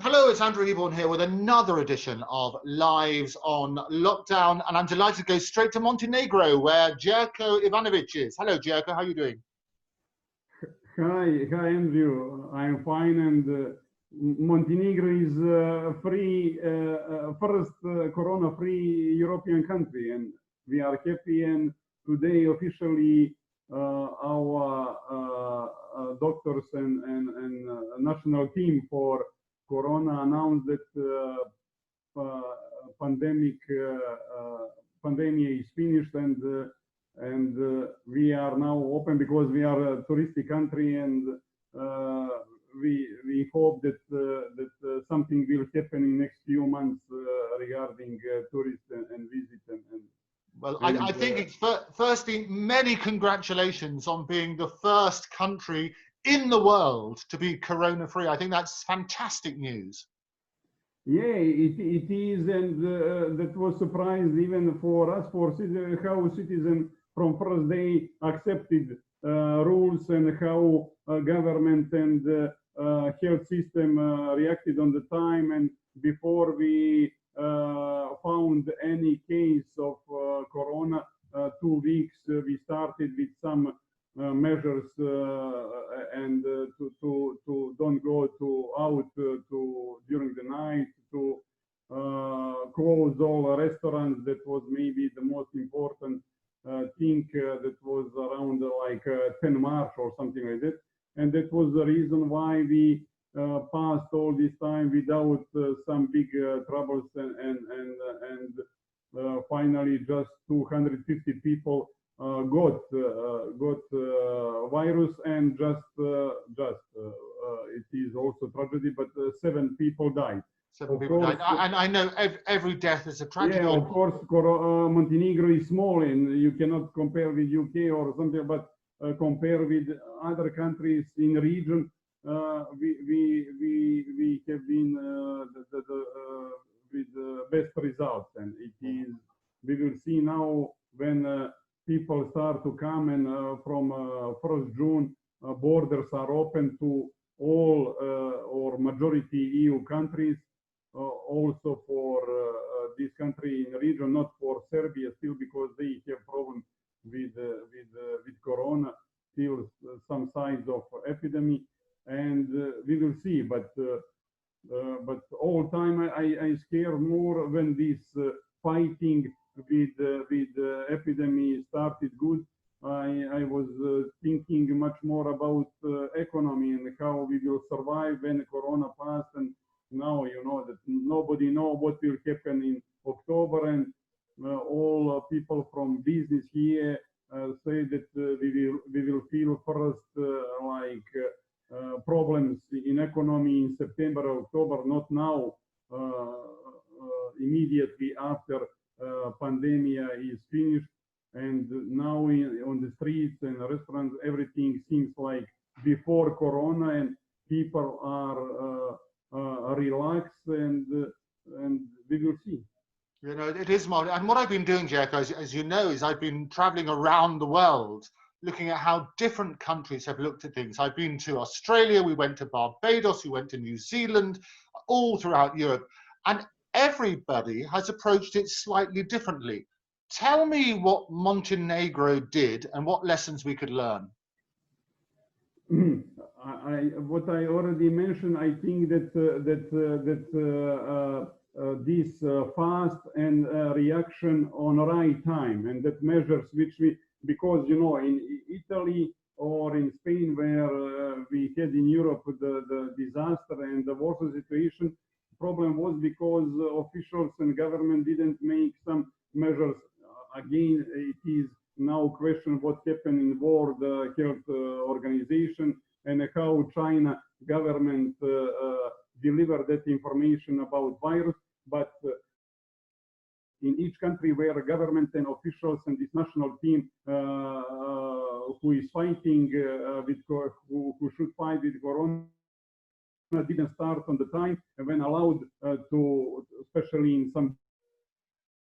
Hello, it's Andrew Eborn here with another edition of Lives on Lockdown, and I'm delighted to go straight to Montenegro, where Željko Ivanovic is. Hello, Željko, how are you doing? Hi, Andrew. I'm fine, and Montenegro is first corona-free European country, and we are happy. And today, officially, our doctors and national team for Corona announced that pandemic is finished, and we are now open because we are a touristic country, and we hope that something will happen in next few months regarding tourists and visit and well, I think it's firstly, many congratulations on being the first country in the world to be corona-free. I think that's fantastic news. Yeah, it is, and that was surprised even for us, for how citizens from first day accepted rules and how government and health system reacted on the time. And before we found any case of corona, 2 weeks we started with some measures and to don't go out during the night, to close all restaurants. That was maybe the most important thing. That was around like 10 March or something like that, and that was the reason why we passed all this time without some big troubles, and finally just 250 people got virus, and it is also tragedy, but 7 people died. 7 people died, and I know every death is a tragedy. Yeah, of course, Montenegro is small, and you cannot compare with UK or something, but compare with other countries in the region, we have been with the best results, and it is. We will see now when people start to come, and from 1st June, borders are open to all or majority EU countries, also for this country in the region, not for Serbia still, because they have problem with corona, still some signs of epidemic, and we will see. But all time I scare more when this fighting with epidemic started good. I was thinking much more about economy and how we will survive when corona passed, and now you know that nobody knows what will happen in October, and all people from business here say that we will feel first problems in economy in September, October, not now, immediately after pandemic is finished. And now on the streets and restaurants, everything seems like before corona, and people are relaxed, and we will see. You know, it is more. And what I've been doing, Željko, as you know, is I've been traveling around the world, looking at how different countries have looked at things. I've been to Australia, we went to Barbados, we went to New Zealand, all throughout Europe, and everybody has approached it slightly differently. Tell me what Montenegro did and what lessons we could learn. What I already mentioned, I think that this fast and reaction on right time, and that measures which we, because you know, in Italy or in Spain, where we had in Europe the disaster and the war situation, problem was because officials and government didn't make some measures. Again, it is now question what happened in World Health Organization, and how China government delivered that information about virus. But in each country where government and officials and this national team who is fighting who should fight with corona didn't start on the time, and when allowed to, especially in some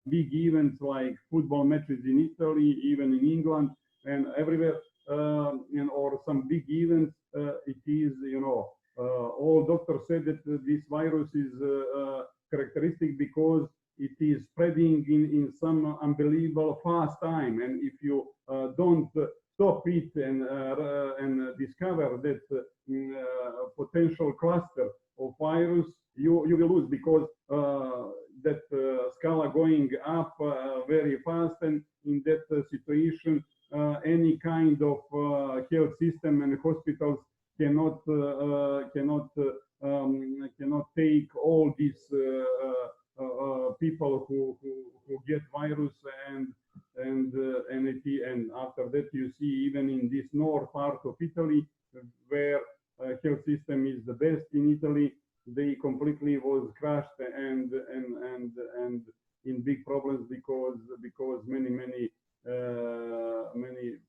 big events like football matches in Italy, even in England and everywhere, or some big events, it is, you know, all doctor said that this virus is characteristic because it is spreading in some unbelievable fast time, and if you don't stop it and discover that potential cluster of virus, you will lose, because that scala going up very fast, and in that situation any kind of health system and hospitals cannot take all these people who get virus, and after that you see even in this north part of Italy, where health system is the best in Italy, they completely was crushed and in big problems, because many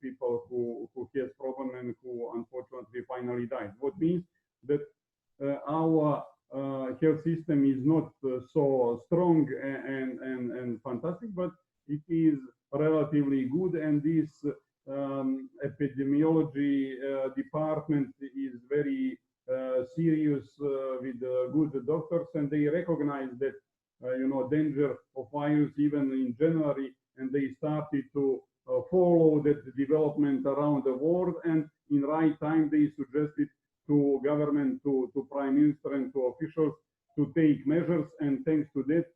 people who has problem and who unfortunately finally died. What means that our health system is not so strong and fantastic, but it is relatively good, and this epidemiology department is very serious with good doctors, and they recognize that danger of virus even in January, and they started to follow that development around the world, and in right time they suggested to government, to prime minister and to officials to take measures, and thanks to that,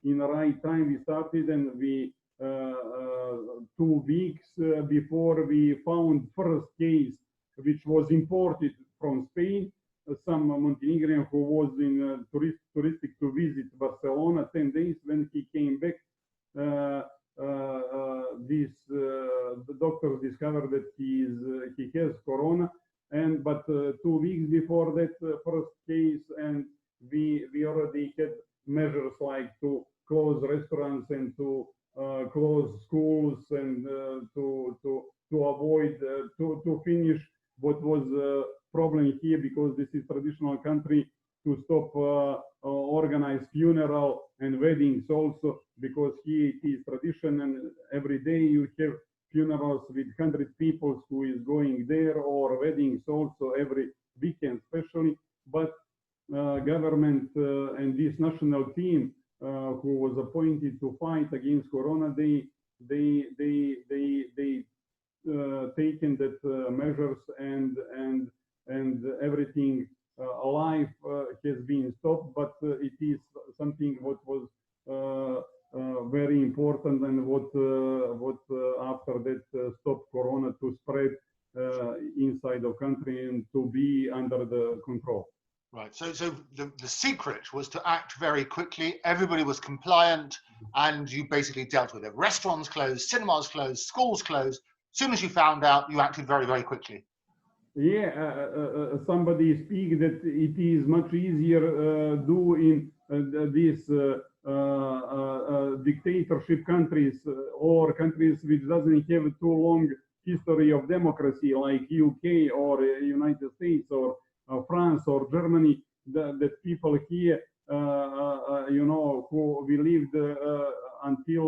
in the right time we started, and we 2 weeks before we found first case, which was imported from Spain, some Montenegrin who was in touristic to visit Barcelona 10 days. When he came back, the doctors discovered that he has corona, but 2 weeks before that first case, and we already had measures like to close restaurants and to close schools, and to avoid to finish what was problem here, because this is traditional country, to stop organized funeral and weddings also, because here it is tradition, and every day you have funerals with 100 people who is going there, or weddings also every weekend especially. But government and this national team who was appointed to fight against corona, they taken that measures, and everything alive has been stopped, but it is something what was very important, and what after that stopped corona to spread inside the country and to be under the control. Right. So the secret was to act very quickly. Everybody was compliant, and you basically dealt with it. Restaurants closed, cinemas closed, schools closed. As soon as you found out, you acted very, very quickly. Yeah, somebody speak that it is much easier do in these dictatorship countries, or countries which doesn't have too long history of democracy, like UK or United States or France or Germany. That people here, who we lived until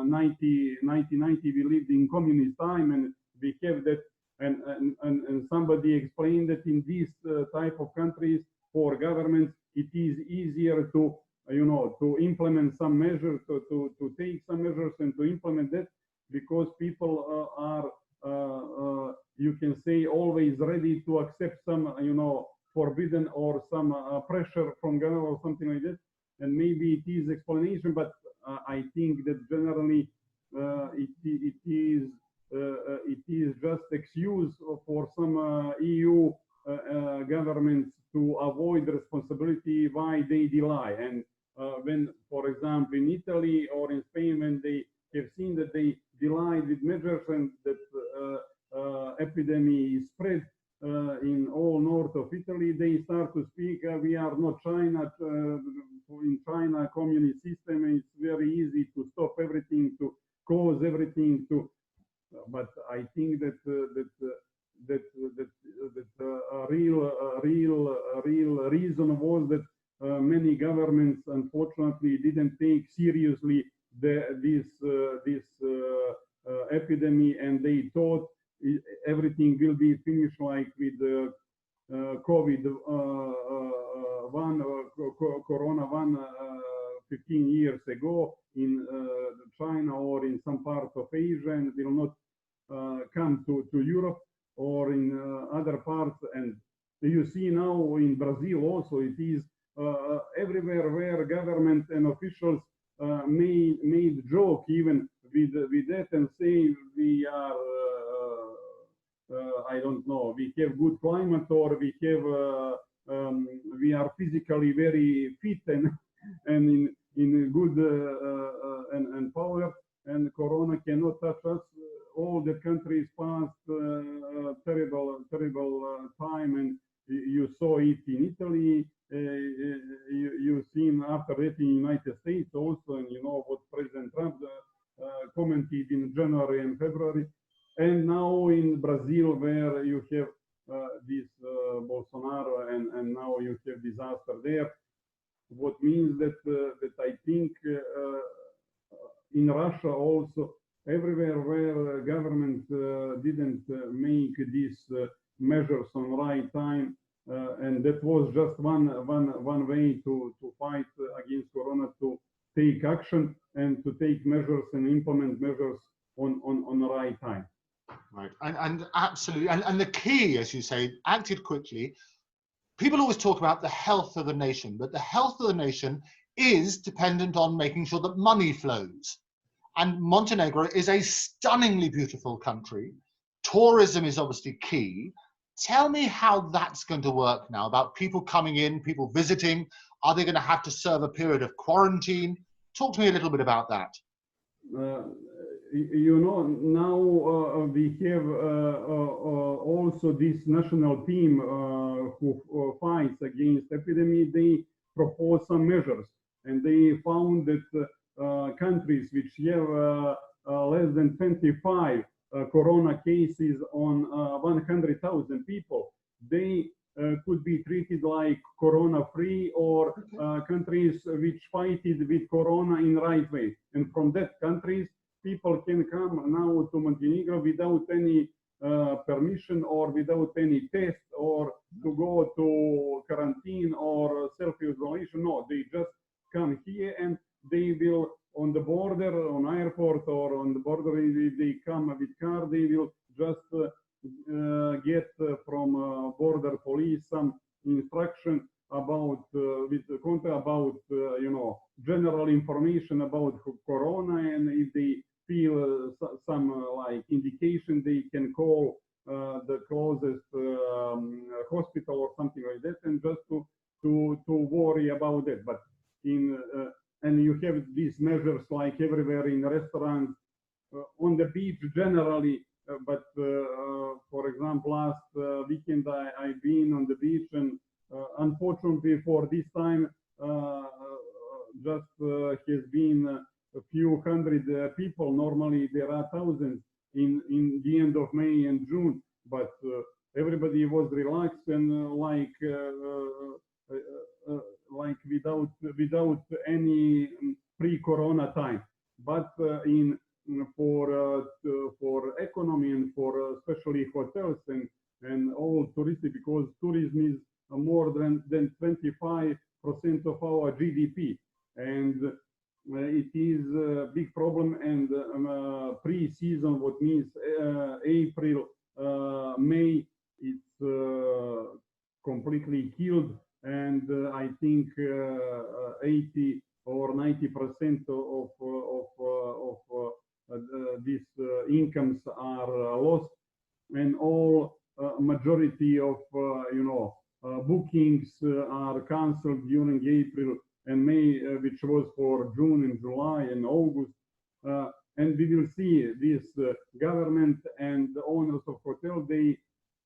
1990, we lived in communist time, and we have that. And somebody explained that in these type of countries, for governments, it is easier to to implement some measures, to take some measures and to implement that, because people are you can say always ready to accept some forbidden or some pressure from government or something like that. And maybe it is explanation, but I think that generally it is just excuse for some EU governments to avoid responsibility why they delay. And when, for example, in Italy or in Spain, when they have seen that they delayed with measures and that epidemic is spread in all north of Italy, they start to speak, we are not China, in China communist system, and it's very easy to stop everything, to close everything, but I think that real reason was that many governments unfortunately didn't take seriously this epidemic, and they thought everything will be finished like with COVID Corona 15 years ago in China or in some part of Asia and will not come to Europe or in other parts. And you see now in Brazil also, it is everywhere where government and officials made joke even with that and say we are I don't know, we have good climate or we have we are physically very fit and in good and power, and Corona cannot touch us. All the countries passed terrible time, and you saw it in Italy. You seen after that in United States also, and you know what President Trump commented in January and February, and now in Brazil where you have this Bolsonaro, and now you have disaster there. What means that that I think in Russia also, everywhere where government didn't make these measures on right time, and that was just one way to fight against Corona, to take action and to take measures and implement measures on the right time. Right, and absolutely, and the key, as you say, acted quickly. People always talk about the health of the nation, but the health of the nation is dependent on making sure that money flows. And Montenegro is a stunningly beautiful country. Tourism is obviously key. Tell me how that's going to work now, about people coming in, people visiting. Are they going to have to serve a period of quarantine? Talk to me a little bit about that. You know, now we have also this national team who fights against epidemic. They propose some measures, and they found that countries which have less than 25 corona cases on 100,000 people, they could be treated like corona-free, or countries which fight it with corona in right way. And from that countries, people can come now to Montenegro without any permission or without any test or to go to quarantine or self-isolation. No, they just come here and they will, on the border, on airport or on the border, if they come with car, they will just get from border police some instruction about with the contact about you know, general information about corona, and if they feel some like indication, they can call the closest hospital or something like that, and just to worry about it. But in and you have these measures like everywhere in restaurants, on the beach generally. But for example, last weekend I've been on the beach, and unfortunately for this time just has been a few hundred people. Normally there are thousands in the end of May and June, but everybody was relaxed and like without any pre-corona time. But in for economy and for especially hotels and all touristic, because tourism is more than 25% of our GDP, and it is a big problem. And pre-season, what means April, May, it's completely killed, and I think 80 or 90% of these incomes are lost, and all majority of you know, bookings are cancelled during April and May, which was for June and July and August. And we will see this government and the owners of hotels, they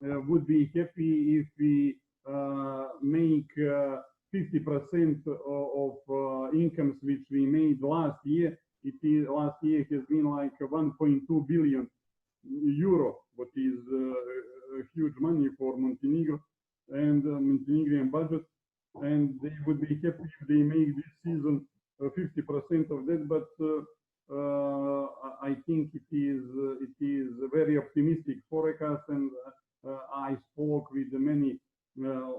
would be happy if we make 50% of incomes which we made last year. Last year has been like 1.2 billion euro, what is huge money for Montenegro and Montenegrin budget. And they would be happy if they make this season 50% of that. But I think it is a very optimistic forecast, and I spoke with many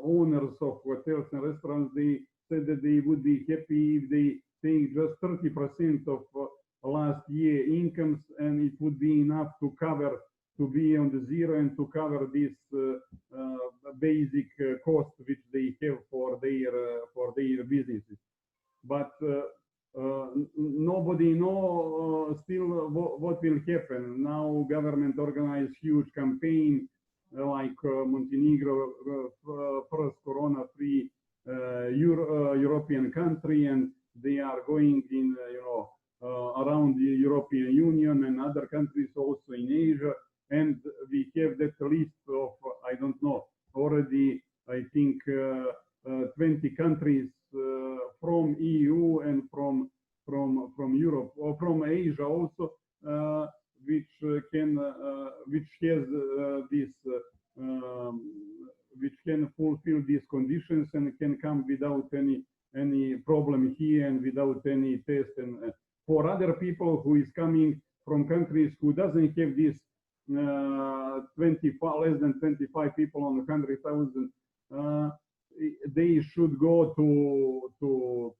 owners owners of hotels and restaurants, they said that they would be happy if they take just 30% of last year incomes, and it would be enough to cover, to be on the zero and to cover this basic cost which they have for their businesses. But nobody know still what will happen. Now government organized huge campaign like Montenegro, first corona-free European country, and they are going in around the European Union and other countries also in Asia. And we have that list of, I don't know, already I think 20 countries from EU and from Europe or from Asia also, which has this which can fulfill these conditions and can come without any problem here and without any test. And for other people who is coming from countries who doesn't have this 25, less than 25 people on 100,000, they should go to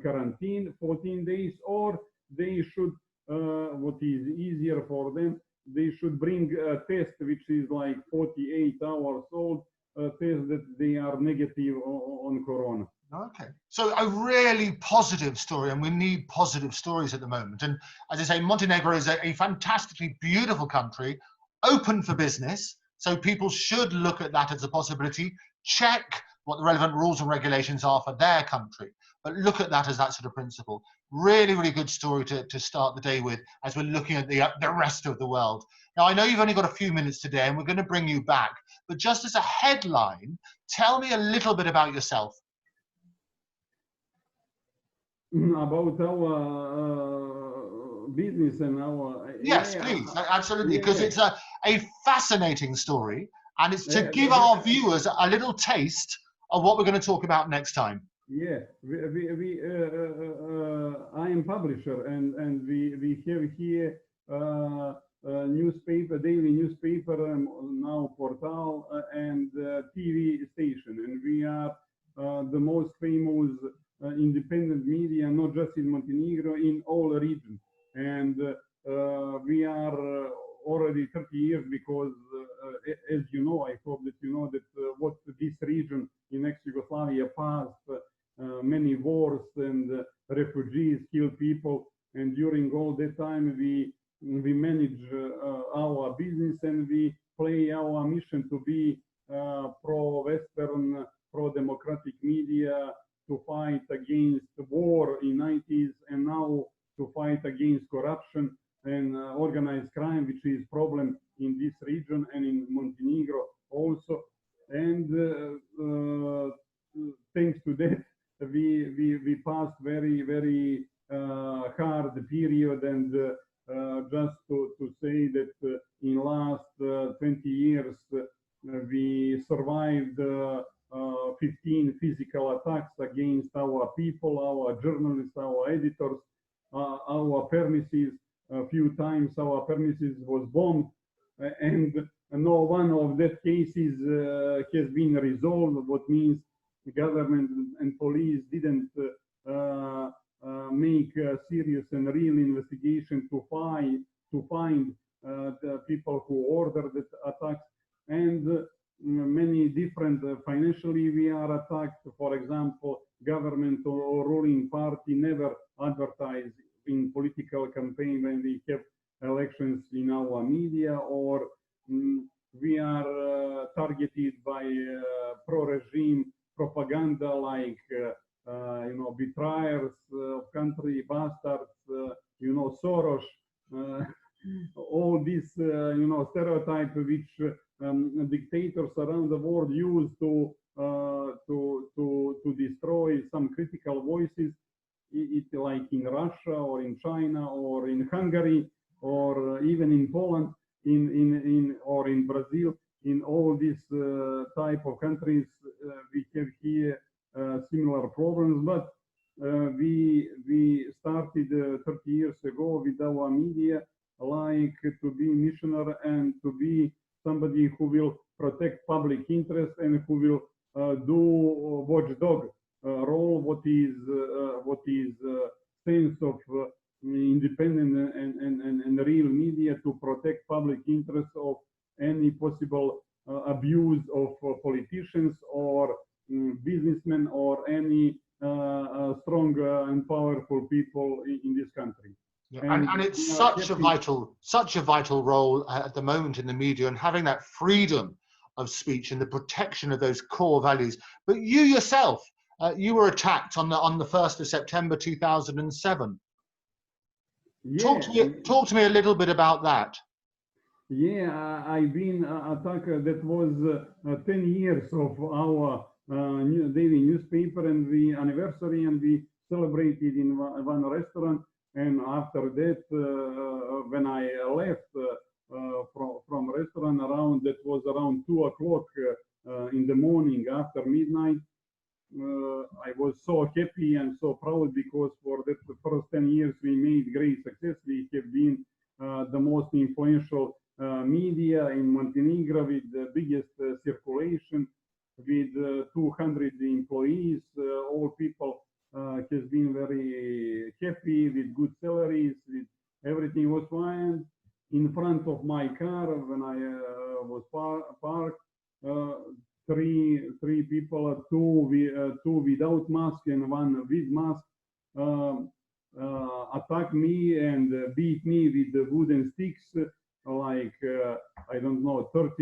quarantine 14 days, or they should, what is easier for them, they should bring a test which is like 48 hours old, a test that they are negative on corona. Okay, so a really positive story, and we need positive stories at the moment. And as I say, Montenegro is a fantastically beautiful country, open for business. So people should look at that as a possibility, check what the relevant rules and regulations are for their country, but look at that as that sort of principle. Really, really good story to start the day with as we're looking at the rest of the world. Now, I know you've only got a few minutes today and we're going to bring you back, but just as a headline, tell me a little bit about yourself. About our business and our... Yes, please, absolutely, because it's a fascinating story, and it's to give our viewers a little taste of what we're going to talk about next time. Yeah, I am publisher, and we have here newspaper, daily newspaper, now portal, and TV station, and we are the most famous independent media, not just in Montenegro, in all regions. And we are already 30 years because, as you know, I hope that you know that what this region in ex-Yugoslavia passed, many wars and refugees, killed people, and during all that time we manage our business, and we play our mission to be pro-Western, pro-democratic media, to fight against war in 90s, and now to fight against corruption and organized crime, which is problem in this region and in Montenegro also. And thanks to that, we passed very hard period, and just to say that in last 20 years we survived 15 physical attacks against our people, our journalists, our editors, our premises. A few times our premises was bombed, and no one of that cases has been resolved, what means the government and police didn't make a serious and real investigation to find the people who ordered the attacks. And many different, financially we are attacked. For example, government or ruling party never advertise in political campaign when we have elections in our media, or we are targeted by pro-regime propaganda like betrayers of country, bastards, Soros, all these stereotypes which dictators around the world use to destroy some critical voices. It's like in Russia or in China or in Hungary or even in Poland, or in Brazil. In all these type of countries, we have here similar problems. But we started 30 years ago with our media, like to be missionary and to be somebody who will protect public interest and who will do watchdog role, what is sense of independent and real media to protect public interest of any possible abuse of politicians or businessmen or any strong and powerful people in this country. Yeah. And it's such a vital role at the moment in the media, and having that freedom of speech and the protection of those core values. But you yourself, you were attacked on the 1st of September 2007. Yeah. Talk to me a little bit about that. Yeah, I've been attacked. That was 10 years of our daily newspaper and the anniversary, and we celebrated in one restaurant. And after that, when I left from restaurant that was around 2 o'clock in the morning after midnight, I was so happy and so proud, because for the first 10 years we made great success. We have been the most influential media in Montenegro, with the biggest circulation, with 200 employees. All people has been very happy, with good salaries, with everything was fine. In front of my car, when I was parked, three people, two without mask and one with mask, attacked me and beat me with the wooden sticks, like I don't know, 40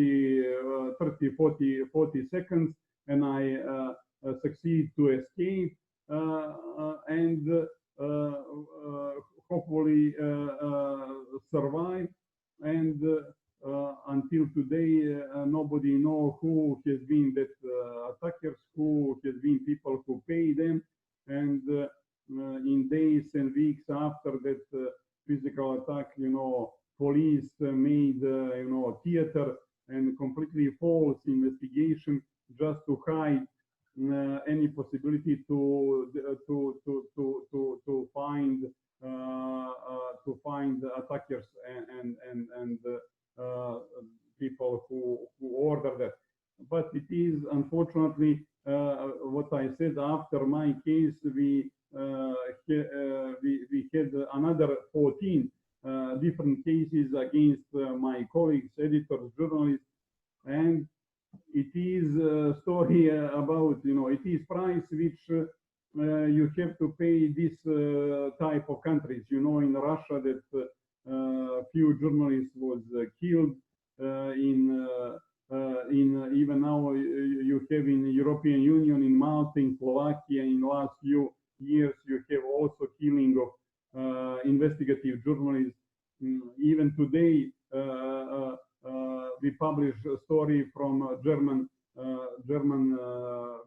seconds, and I succeed to escape and hopefully survive. And until today, nobody know who has been that attackers, who has been people who pay them. And in days and weeks after that physical attack, police made theater and completely false investigation just to hide any possibility to find attackers and people who order that. But it is unfortunately what I said. After my case, we had another 14 different cases against my colleagues, editors, journalists, and it is a story about, it is price which you have to pay this type of countries. In Russia, that few journalists was killed. In even now you have in European Union, in Malta, in Slovakia, in last few years you have also killing of investigative journalists. Even today we publish a story from German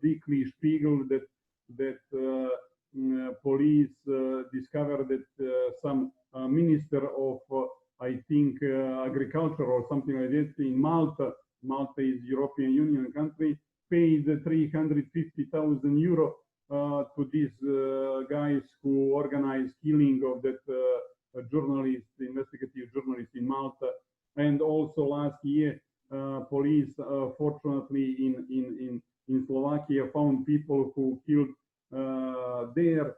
weekly Spiegel that police discovered that some minister of I think agriculture or something like that in Malta is European Union country, paid 350,000 euro to these guys who organized killing of that journalist, investigative journalist in Malta. And also last year, police, fortunately in Slovakia, found people who killed their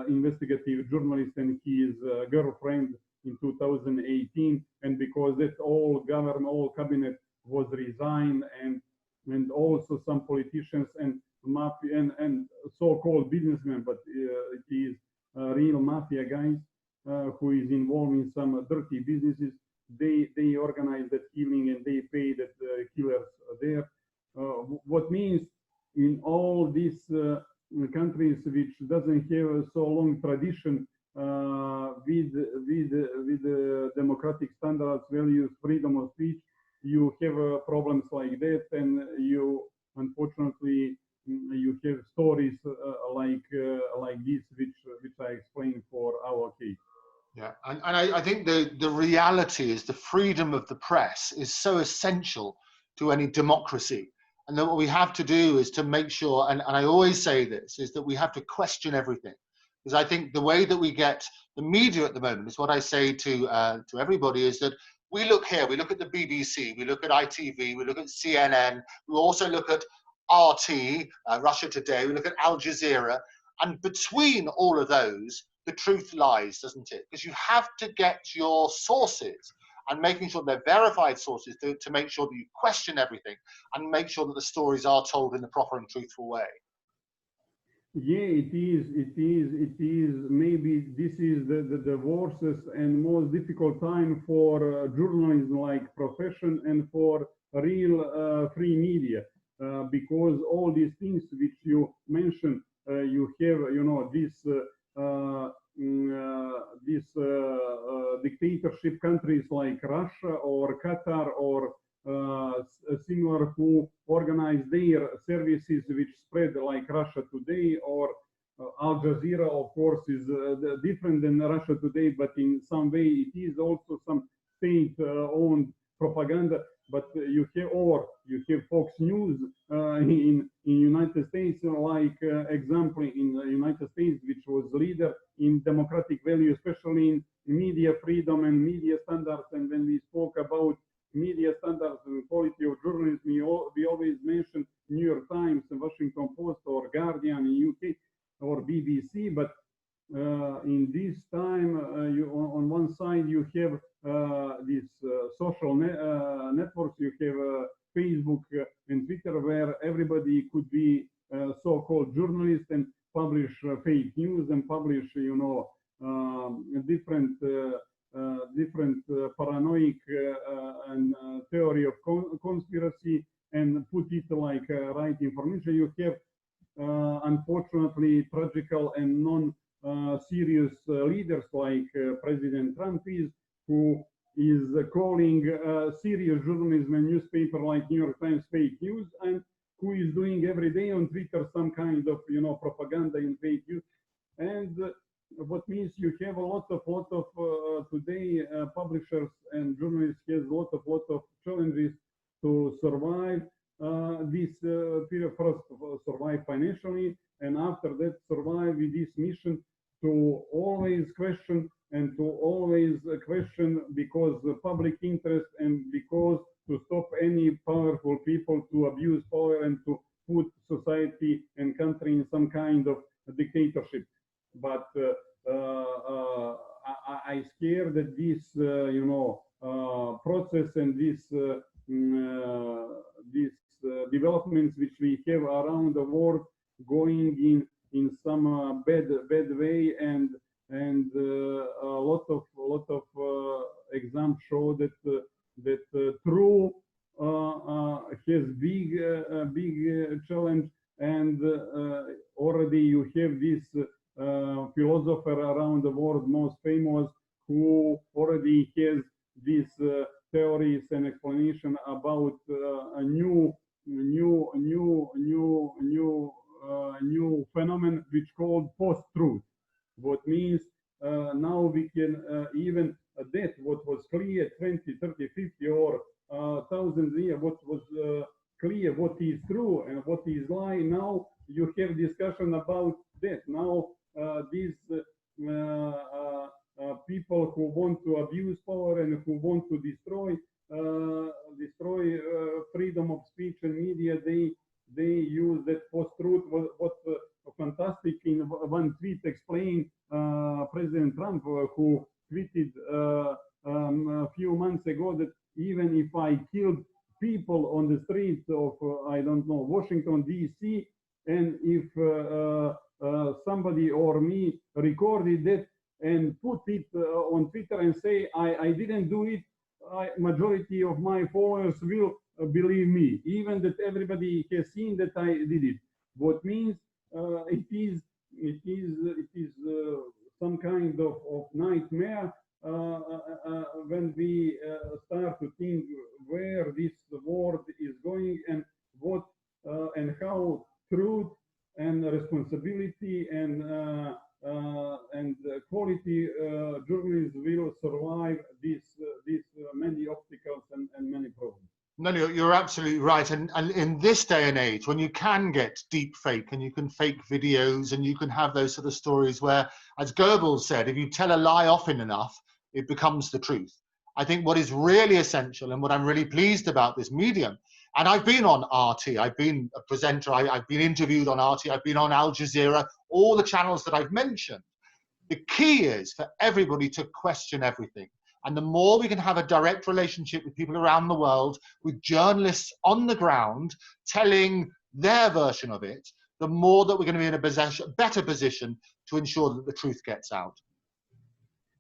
investigative journalist and his girlfriend in 2018. And because that all government, all cabinet was resigned, and also some politicians and mafia and so-called businessmen, but it is real mafia guys who is involved in some dirty businesses. They organize that killing and they pay that killers there. What means in all these countries which doesn't have so long tradition with democratic standards, values, freedom of speech, you have problems like that, and you unfortunately you have stories like this, which I explained for our case. Yeah, and I think the reality is the freedom of the press is so essential to any democracy. And that what we have to do is to make sure, and I always say this, is that we have to question everything. Because I think the way that we get the media at the moment is what I say to everybody, is that we look here, we look at the BBC, we look at ITV, we look at CNN, we also look at RT, Russia Today, we look at Al Jazeera, and between all of those, the truth lies, doesn't it? Because you have to get your sources and making sure they're verified sources to make sure that you question everything and make sure that the stories are told in the proper and truthful way. Yeah, it is. Maybe this is the worst and most difficult time for journalism like profession and for real free media, because all these things which you mentioned, you have, this dictatorship countries like Russia or Qatar or similar, who organize their services which spread like Russia Today, or Al Jazeera, of course, is different than Russia Today, but in some way it is also some state-owned propaganda. But you have Fox News in United States, like example in the United States, which was leader in democratic value, especially in media freedom and media standards. And when we spoke about media standards and quality of journalism, we always mention New York Times, Washington Post, or Guardian in UK, or BBC. But in this time, on one side you have these social networks, you have Facebook and Twitter, where everybody could be so-called journalist and publish fake news and publish, different paranoid and theory of conspiracy, and put it like right information. You have unfortunately tragical and non-serious leaders like President Trump is, who is calling serious journalism and newspaper like New York Times fake news, and who is doing every day on Twitter some kind of propaganda in fake news. And what means you have a lot of today publishers and journalists has a lot of challenges to survive this period. First, survive financially, and after that survive with this mission to always question, and to always question because the public interest, and because to stop any powerful people to abuse power and to put society and country in some kind of dictatorship. But I scare that this process and these developments which we have around the world going in some bad way, and a lot of exams show that true has big challenge. And already you have this philosopher around the world, most famous, who already has these theories and explanation about a new phenomenon which called post-truth. What means now we can even that what was clear 20, 30, 50 or thousands years, what was clear, what is true and what is lie. Now you have discussion about that. Now these people who want to abuse power and who want to destroy freedom of speech and media, they use that post-truth. What fantastic in one tweet explained President Trump, who tweeted a few months ago that even if I killed people on the streets of I don't know, Washington DC, and if somebody or me recorded that and put it on Twitter and say I didn't do it, majority of my followers will believe me, even that everybody has seen that I did it. What means it is some kind of nightmare when we start to think where this world is going, and what and how truth and responsibility and quality journalism will survive these many obstacles and many problems. No, you're absolutely right. And in this day and age, when you can get deep fake and you can fake videos and you can have those sort of stories where, as Goebbels said, if you tell a lie often enough, it becomes the truth. I think what is really essential and what I'm really pleased about this medium And I've been on RT, I've been a presenter, I've been interviewed on RT, I've been on Al Jazeera, all the channels that I've mentioned. The key is for everybody to question everything. And the more we can have a direct relationship with people around the world, with journalists on the ground telling their version of it, the more that we're going to be in a better position to ensure that the truth gets out.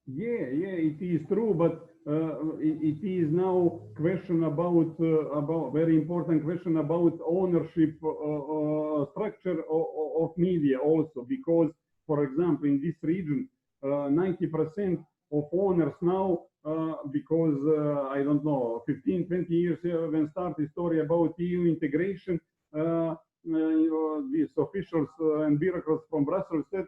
Yeah, it is true, but it is now question about very important question about ownership structure of media also, because, for example, in this region, 90% of owners now, because I don't know, 15, 20 years when start the story about EU integration, these officials and bureaucrats from Brussels said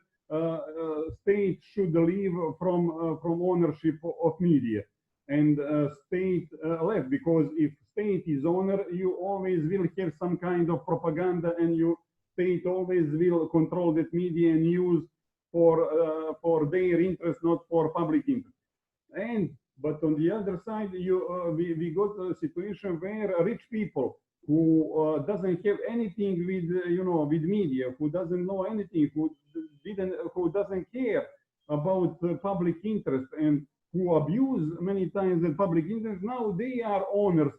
state should leave from ownership of media, and state left, because if state is owner, you always will have some kind of propaganda, and you state always will control that media and use for their interest, not for public interest. But on the other side, we got a situation where rich people who doesn't have anything with with media, who doesn't know anything, who doesn't care about public interest, and who abuse many times the public interest. Now they are owners.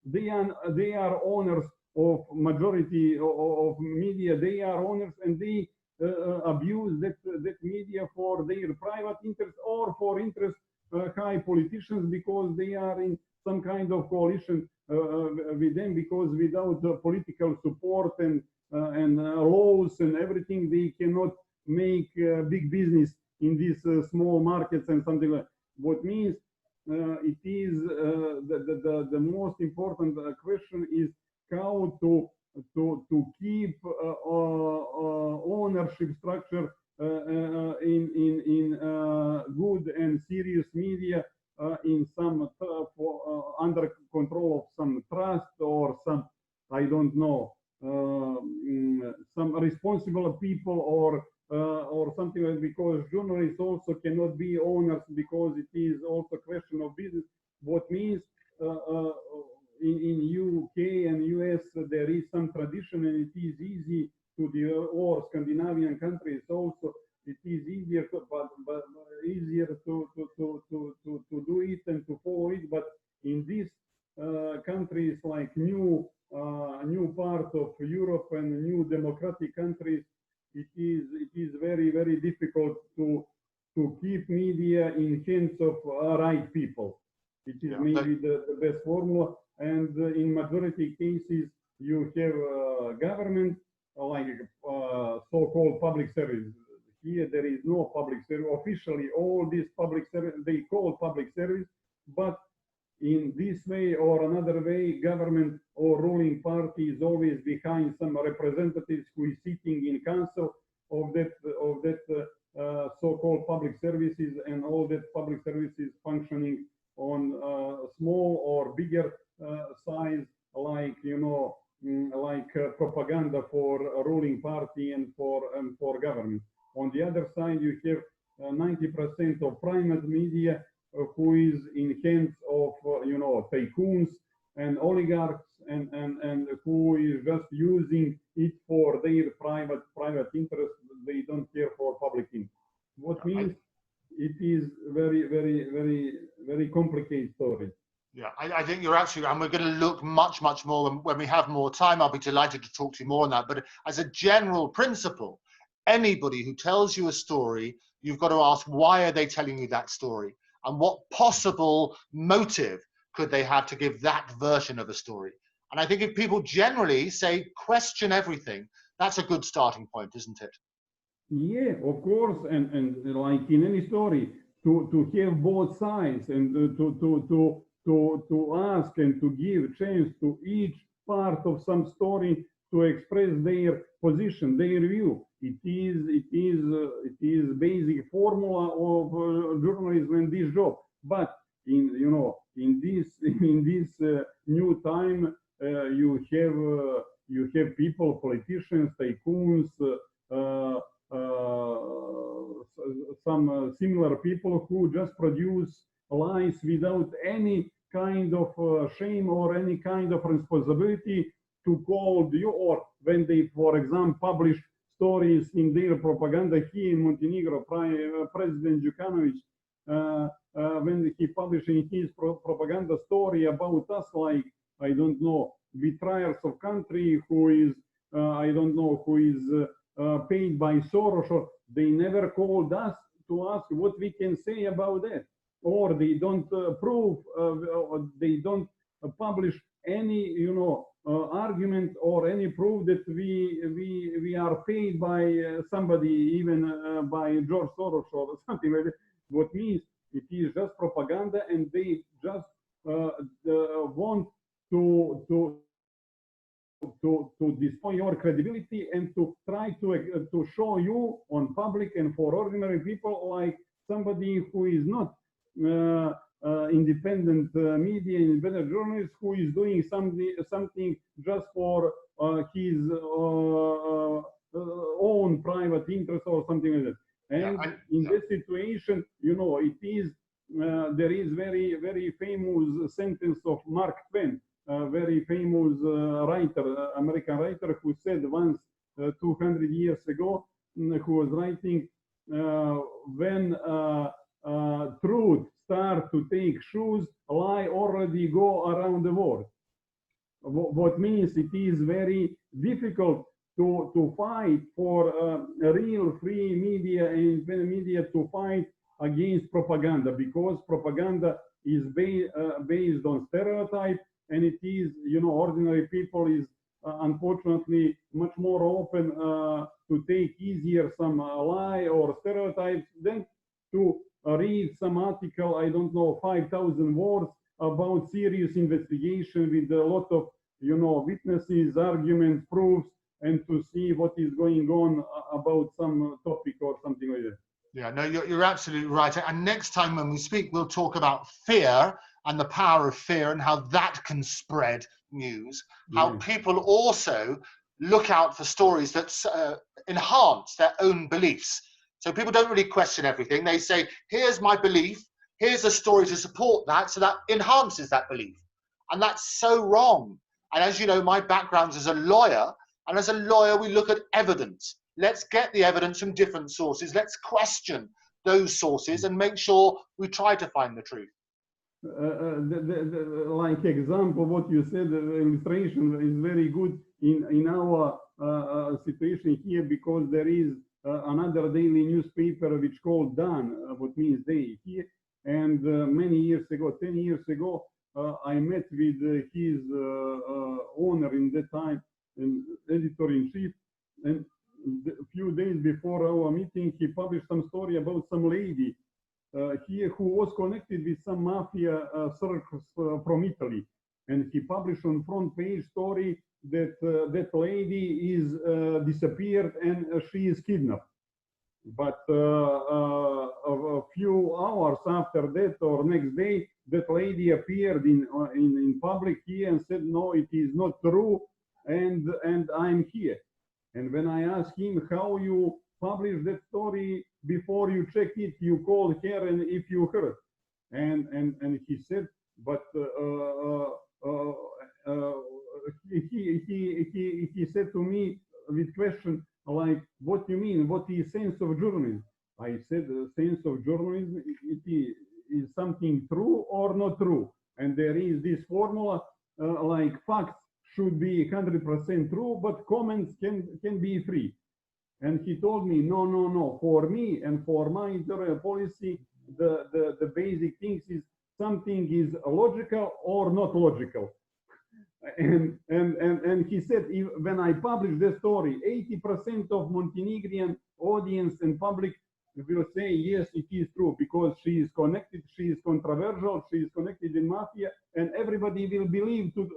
They are owners of majority of media. They are owners, and they abuse that media for their private interest or for interest high politicians, because they are in some kind of coalition with them, because without political support and laws and everything, they cannot make big business in these small markets and something like that. What means it is the most important question is how to keep ownership structure in good and serious media, in some under control of some trust, or some, I don't know, some responsible people, or something like that, because journalists also cannot be owners, because it is also a question of business. What means in UK and US there is some tradition, and it is easy to or Scandinavian countries also, it is easier but easier to do it and to follow it. But in these countries like new part of Europe and new democratic countries, it is very, very difficult to keep media in hands of right people. It is maybe the best formula, and in majority cases you have government, like so-called public service. Here there is no public service. Officially, all these public service they call public service, but in this way or another way, government or ruling party is always behind some representatives who is sitting in council of that so-called public services, and all that public services functioning on small or bigger size, like like propaganda for a ruling party and for government. On the other side, you have 90% of private media who is in hands of tycoons and oligarchs, and who is just using it for their private interest. They don't care for public interest. What means it is very, very, very, very complicated story. Yeah, I think you're absolutely right. And we're going to look much, much more when we have more time. I'll be delighted to talk to you more on that. But as a general principle, anybody who tells you a story, you've got to ask, why are they telling you that story? And what possible motive could they have to give that version of a story? And I think if people generally say, question everything, that's a good starting point, isn't it? Yeah, of course. And like in any story, to have both sides, and to ask and to give chance to each part of some story to express their position, their view. It is basic formula of journalism and this job. But in this new time, you have people, politicians, tycoons, some similar people who just produce lies without any kind of shame or any kind of responsibility to call you, or when they, for example, publish stories in their propaganda here in Montenegro, President Đukanović, when he publishing his propaganda story about us, like, I don't know, betrayers of country who is, I don't know, who is paid by Soros, or they never called us to ask what we can say about that, or they don't prove, they don't publish any, you know, argument or any proof that we are paid by somebody, even by George Soros or something like that. What means it is just propaganda, and they just want to destroy your credibility and to try to show you on public and for ordinary people like somebody who is not independent media, independent journalist, who is doing something just for his own private interest or something like that. And in this situation, you know, it is there is very famous sentence of Mark Twain, a very famous writer, American writer, who said once 200 years ago, who was writing, when truth start to take shoes, lie already go around the world. What means it is very difficult to fight for a real free media and independent media, to fight against propaganda, because propaganda is based on stereotype, and it is, you know, ordinary people is unfortunately much more open to take easier some lie or stereotypes than to read some article, I don't know, 5,000 words about serious investigation with a lot of, you know, witnesses, arguments, proofs, and to see what is going on about some topic or something like that. Yeah, no, you're absolutely right. And next time when we speak, we'll talk about fear and the power of fear and how that can spread news, how people also look out for stories that enhance their own beliefs. So people don't really question everything. They say, here's my belief, here's a story to support that, so that enhances that belief. And that's so wrong. And as you know, my background is as a lawyer, and as a lawyer, we look at evidence. Let's get the evidence from different sources. Let's question those sources and make sure we try to find the truth. Like example, what you said, the illustration is very good in our situation here, because there is another daily newspaper which called Dan, what means day here. And many years ago, 10 years ago, I met with his owner in that time, editor-in-chief, and a few days before our meeting, he published some story about some lady here who was connected with some mafia circles from Italy. And he published on front page story that that lady is disappeared and she is kidnapped. But a few hours after that, or next day, that lady appeared in public here and said, no, it is not true, and I'm here. And when I asked him how you published that story before you check it, you called her and if you heard. And he said, but he said to me with question like, what do you mean? What is sense of journalism? I said, the sense of journalism, it is something true or not true. And there is this formula, like facts should be 100% true, but comments can be free. And he told me, no, for me and for my editorial policy, the basic things is something is logical or not logical. And he said, when I publish the story, 80% of Montenegrin audience and public will say, yes, it is true, because she is connected, she is controversial, she is connected in mafia, and everybody will believe to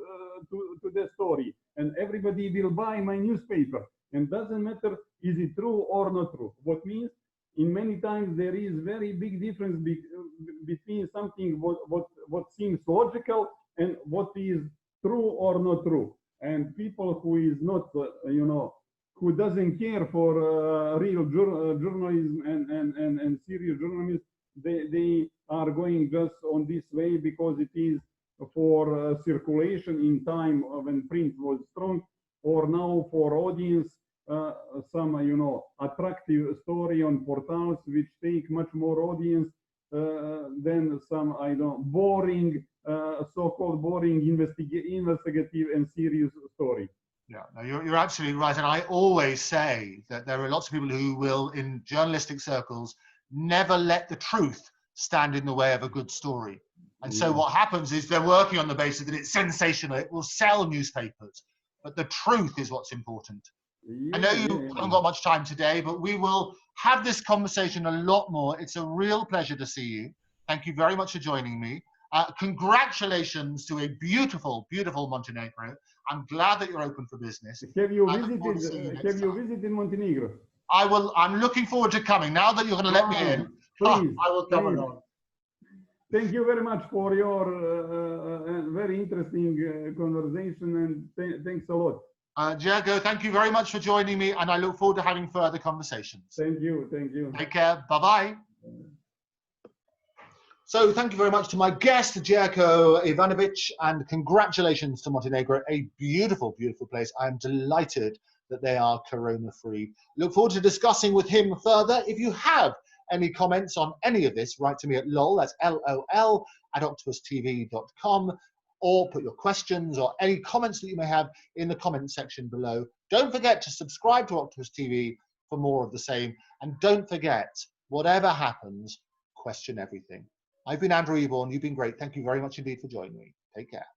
the story, and everybody will buy my newspaper. And doesn't matter is it true or not true. What means, in many times there is very big difference between something what seems logical and what is true or not true. And people who is not, you know, who doesn't care for real journalism and serious journalism, they are going just on this way because it is for circulation in time when print was strong, or now for audience, some, attractive story on portals which take much more audience than some, boring, so-called boring investigative and serious story. Yeah, no, you're absolutely right. And I always say that there are lots of people who will, in journalistic circles, never let the truth stand in the way of a good story. And so what happens is they're working on the basis that it's sensational, it will sell newspapers, but the truth is what's important. I know you haven't got much time today, but we will have this conversation a lot more. It's a real pleasure to see you. Thank you very much for joining me. Congratulations to a beautiful, beautiful Montenegro. I'm glad that you're open for business. Have you visited Montenegro? I'm looking forward to coming. Now that you're going to let me in, please, I will come along. Thank you very much for your very interesting conversation, and thanks a lot. Željko, thank you very much for joining me, and I look forward to having further conversations. Thank you. Thank you. Take care. Bye-bye. So thank you very much to my guest, Željko Ivanovic, and congratulations to Montenegro, a beautiful, beautiful place. I'm delighted that they are corona-free. Look forward to discussing with him further. If you have any comments on any of this, write to me at lol, that's LOL, @octopustv.com, or put your questions or any comments that you may have in the comment section below. Don't forget to subscribe to Octopus TV for more of the same. And don't forget, whatever happens, question everything. I've been Andrew Eborn. You've been great. Thank you very much indeed for joining me. Take care.